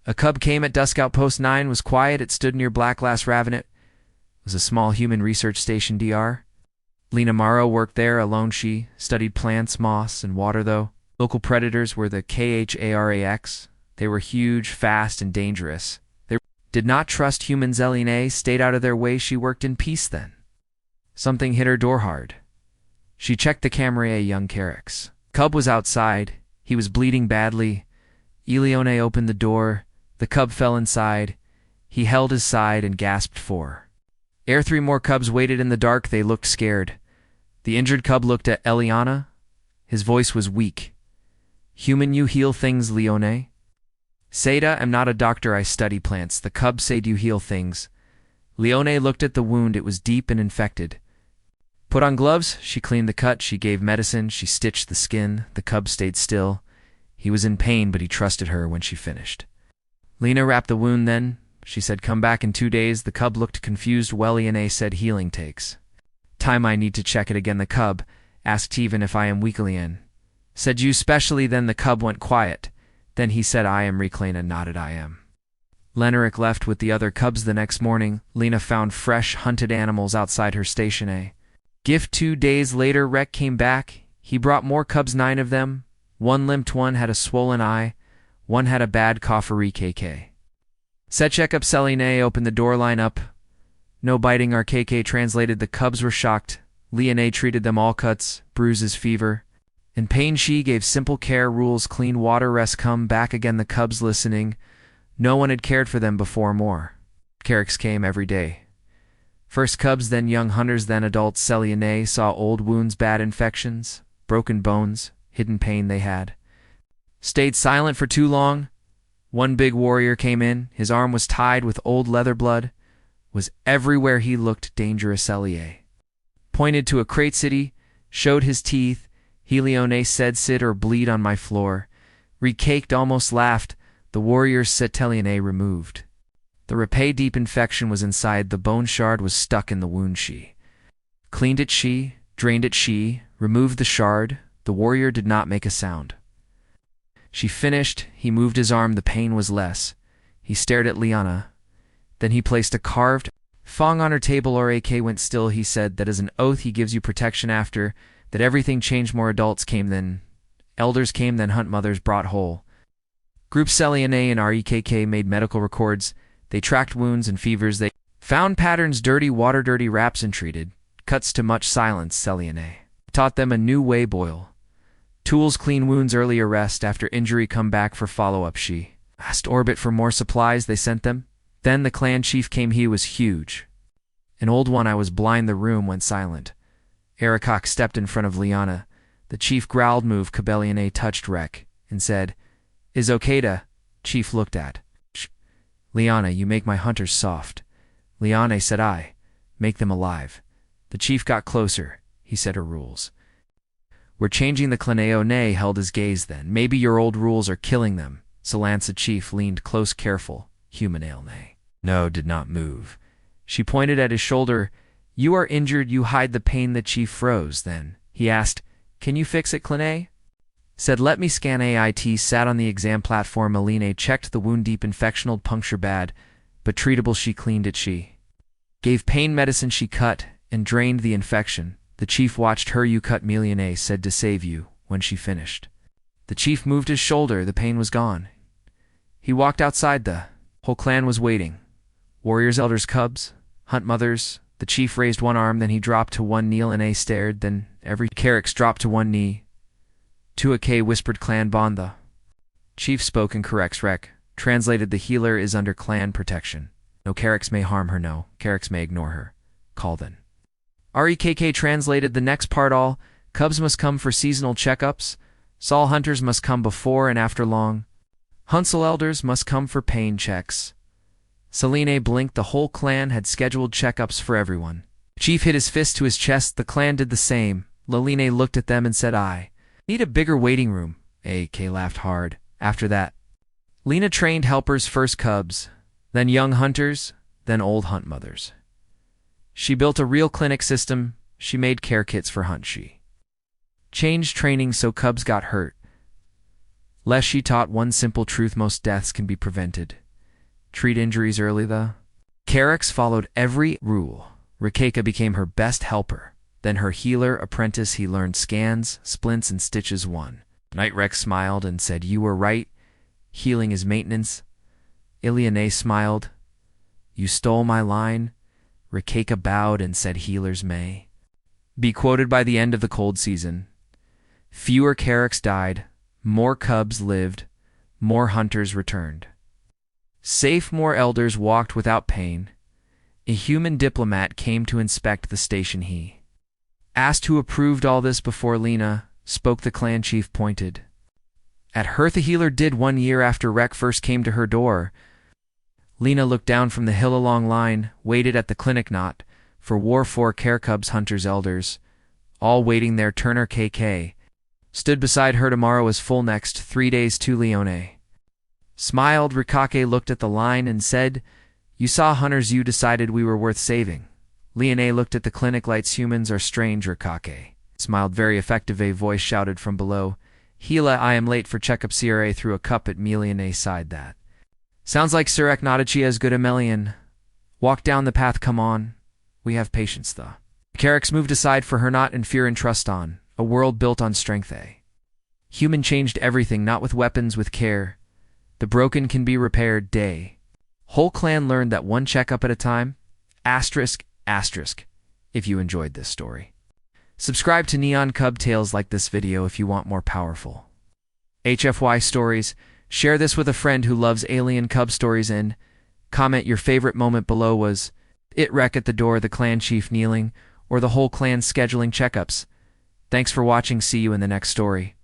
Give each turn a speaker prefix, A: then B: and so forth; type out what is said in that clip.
A: A cub came at dusk. Outpost 9 was quiet. It stood near Black Glass Ravine. It was a small human research station, Dr. LENA Morrow worked there alone. She studied plants, moss, and water, though. Local predators were the KHARREX. They were huge, fast, and dangerous. They did not trust humans. LENA stayed out of their way. She worked in peace then. Something hit her door hard. She checked the camera. A young KHARREX cub was outside. He was bleeding badly. Leone opened the door. The cub fell inside. He held his side and gasped for air. 3 more cubs waited in the dark. They looked scared. The injured cub looked at Eliana. His voice was weak. "Human, you heal things, Leone?" "Seda, I'm not a doctor. I study plants." The cub said, "You heal things." Leone looked at the wound. It was deep and infected. "Put on gloves." She cleaned the cut. She gave medicine. She stitched the skin. The cub stayed still. He was in pain, but he trusted her when she finished. "Lena, wrap the wound then." She said, "Come back in 2 days." The cub looked confused. "Well," Leone said, "healing takes time. I need to check it again." The cub asked, "Even if I am weak?" Leone said, "You specially." Then the cub went quiet. Then he said, "I am REKK." Lena nodded. "I am." REKK left with the other cubs the next morning. Lena found fresh, hunted animals outside her station. A gift. 2 days later, REKK came back. He brought more cubs, 9 of them. 1 limped, 1 had a swollen eye, 1 had a bad cough. REKK said, "Checkups." Leone opened the door. "Line up. No biting." REKK translated. The cubs were shocked. Leone treated them all: cuts, bruises, fever, and pain. She gave simple care, rules: clean water, rest, come back again. The cubs listening. No one had cared for them before. More KHARREX came every day. First cubs, then young hunters, then adults. Leone saw old wounds, bad infections, broken bones, hidden pain they had. Stayed silent for too long. 1 big warrior came in. His arm was tied with old leather. Blood was everywhere. He looked dangerous. Leone pointed to a crate. City showed his teeth. Leone said, "Sit or bleed on my floor." REKK almost laughed. The warrior said, Leone removed the rapé. Deep infection was inside. The bone shard was stuck in the wound. She cleaned it. She drained it. She removed the shard. The warrior did not make a sound. She finished. He moved his arm. The pain was less. He stared at Liana. Then he placed a carved fong on her table. REKK went still. He said that as an oath he gives you protection. After that everything changed. More adults came, then elders came, then hunt mothers brought whole groups. Leone and REKK made medical records. They tracked wounds and fevers. They found patterns: dirty water, dirty wraps, and treated cuts. To much silence, Leone taught them a new way: boil tools, clean wounds, early arrest. After injury, come back for follow-up. She asked Orbit for more supplies. They sent them. Then the clan chief came. He was huge, an old one. I was blind. The room went silent. REKK stepped in front of Liana. The chief growled, "Move." Leone touched REKK and said, "Is okay to?" Chief looked at Liana. "You make my hunters soft." Leone said, "I make them alive." The chief got closer. He said, "Her rules. We're changing the clan." Leone held his gaze. Then, "Maybe your old rules are killing them." Salansa chief leaned close, careful. Human. Leone no, did not move. She pointed at his shoulder. "You are injured. You hide the pain." The chief froze. Then he asked, "Can you fix it?" Leone said, "Let me scan." AIT sat on the exam platform. Leone checked the wound. Deep infection, old puncture, bad, but treatable. She cleaned it. She gave pain medicine. She cut and drained the infection. The chief watched her. "You cut me," Leone said, "to save you." When she finished, the chief moved his shoulder. The pain was gone. He walked outside. The whole clan was waiting. Warriors, elders, cubs, hunt mothers. The chief raised 1 arm. Then he dropped to 1 knee. Leone stared. Then every KHARREX dropped to 1 knee. "Tuake," whispered clan bond. The chief spoke in KHARREX. REKK translated, "The healer is under clan protection. No KHARREX may harm her. No KHARREX may ignore her. Call then." REKK translated the next part. "All cubs must come for seasonal checkups. All hunters must come before and after long hunts. All elders must come for pain checks." Leone blinked. The whole clan had scheduled checkups for everyone. Chief hit his fist to his chest. The clan did the same. Leone looked at them and said, "I need a bigger waiting room." REKK laughed hard. After that, Lena trained helpers: first cubs, then young hunters, then old hunt mothers. She built a real clinic system. She made care kits for hunt. She changed training so cubs got hurt. Lest she taught one simple truth: most deaths can be prevented. Treat injuries early, though. KHARREX followed every rule. REKK became her best helper. Then her healer apprentice, he learned scans, splints, and stitches one. REKK smiled and said, "You were right. Healing is maintenance." LENA smiled. "You stole my line." REKK bowed and said, "Healers may be quoted by the end of the cold season. Fewer KHARREX died, more cubs lived, more hunters returned. Safe, more elders walked without pain. A human diplomat came to inspect the station. He asked who approved all this. Before LENA spoke, the clan chief pointed at her. The healer did 1 year after REKK first came to her door. LENA looked down from the hill. A long line waited at the clinic, not for war, for KHARREX hunters, elders, all waiting their turn. KK stood beside her. Tomorrow is full, next 3 days to Leone. Smiled. REKK looked at the line and said, "You saw hunters, you decided we were worth saving." LENA looked at the clinic. Lights, humans are strange. REKK smiled. Very effective. A voice shouted from below, "Hila, I am late for checkup." CRA threw a cup at me. LENA sighed. "That sounds like Sir REKK nodded. She has good. Emelian, walk down the path. Come on. We have patience, though." KHARREX moved aside for her. Not in fear and trust on a world built on strength. A human changed everything, not with weapons, with care. The broken can be repaired. Day. Whole clan learned that one checkup at a time. Asterisk, asterisk. If you enjoyed this story, subscribe to Neon Cub Tales. Like this video if you want more powerful HFY stories. Share this with a friend who loves alien cub stories, and comment your favorite moment below. Was it REKK at the door, the clan chief kneeling, or the whole clan scheduling checkups? Thanks for watching. See you in the next story.